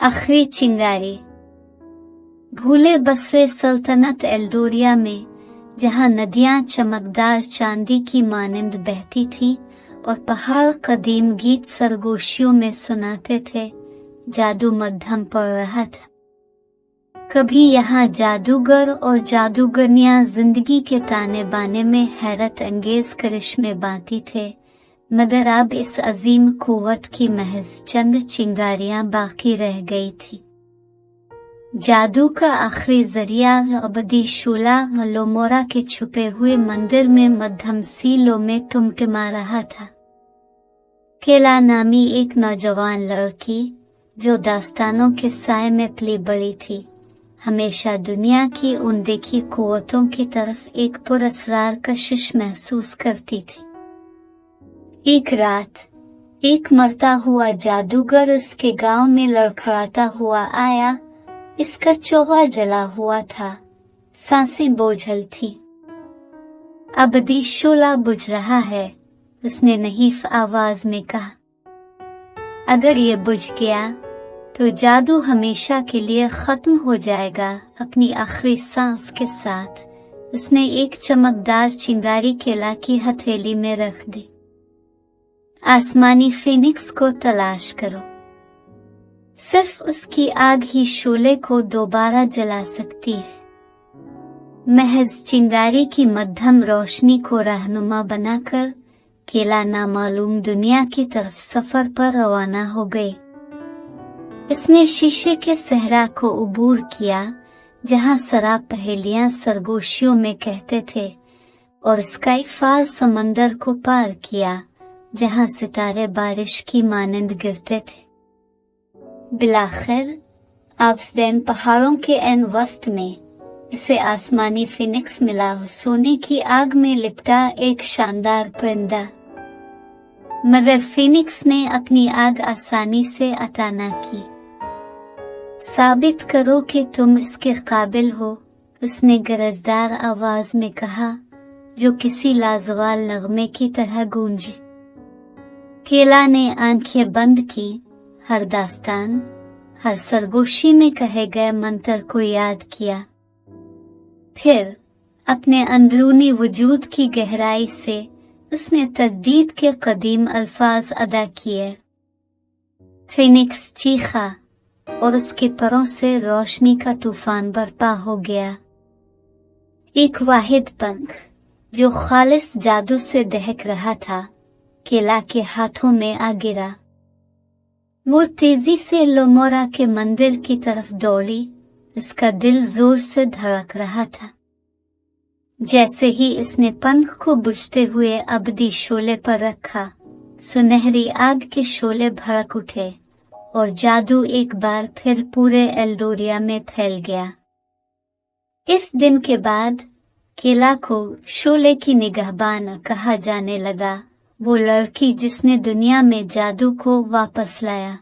आखिरी चिंगारी। भूले बसरे सल्तनत एल्डोरिया में, जहाँ नदियाँ चमकदार चांदी की मानिंद बहती थी और पहाड़ कदीम गीत सरगोशियों में सुनाते थे, जादू मध्यम पड़ रहा था। कभी यहाँ जादूगर और जादूगरनियां जिंदगी के ताने बाने में हैरत अंगेज करिश्मे बांटी थे, मगर अब इस अजीम कुव्वत की महज चंद चिंगारियां बाकी रह गई थी। जादू का आखिरी जरिया अबदी शूला लोमोरा के छुपे हुए मंदिर में मध्यम सीलों में टिमटिमा रहा था। केला नामी एक नौजवान लड़की, जो दास्तानों के साए में पली बड़ी थी, हमेशा दुनिया की उन देखी कुव्वतों की तरफ एक पुरअसरार कशिश महसूस करती थी। एक रात एक मरता हुआ जादूगर उसके गांव में लड़खड़ाता हुआ आया। इसका चोगा जला हुआ था, सांसें बोझल थी। अबदी शोला बुझ रहा है, उसने नहीफ आवाज में कहा। अगर ये बुझ गया तो जादू हमेशा के लिए खत्म हो जाएगा। अपनी आखिरी सांस के साथ उसने एक चमकदार चिंगारी केला की हथेली में रख दी। आसमानी फिनिक्स को तलाश करो, सिर्फ उसकी आग ही शोले को दोबारा जला सकती है। महज चिंगारी की मध्यम रोशनी को रहनुमा बनाकर केला नामालूम दुनिया की तरफ सफर पर रवाना हो गए। इसने शीशे के सहरा को उबूर किया, जहां शराब पहेलियां सरगोशियों में कहते थे, और स्काईफॉल समंदर को पार किया, जहां सितारे बारिश की मानिंद गिरते थे। बिलाखिर आल्प्सडेन पहाड़ों के एन वस्त में इसे आसमानी फिनिक्स मिला, सोने की आग में लिपटा एक शानदार परिंदा। मगर फिनिक्स ने अपनी आग आसानी से अता न की। साबित करो कि तुम इसके काबिल हो, उसने गरजदार आवाज में कहा, जो किसी लाजवाल नगमे की तरह गूंजी। केला ने आंखें बंद की, हर दास्तान, हर सरगोशी में कहे गए मंत्र को याद किया। फिर अपने अंदरूनी वजूद की गहराई से उसने तजदीद के कदीम अल्फाज अदा किए। फिनिक्स चीखा और उसके परों से रोशनी का तूफान बर्पा हो गया। एक वाहिद पंख, जो खालिस जादू से दहक रहा था, केला के हाथों में आ गिरा। वो तेजी से लोमोरा के मंदिर की तरफ दौड़ी, इसका दिल जोर से धड़क रहा था। जैसे ही इसने पंख को बुझते हुए अबदी शोले पर रखा, सुनहरी आग के शोले भड़क उठे और जादू एक बार फिर पूरे एल्डोरिया में फैल गया। इस दिन के बाद केला को शोले की निगहबान कहा जाने लगा, वो लड़की जिसने दुनिया में जादू को वापस लाया।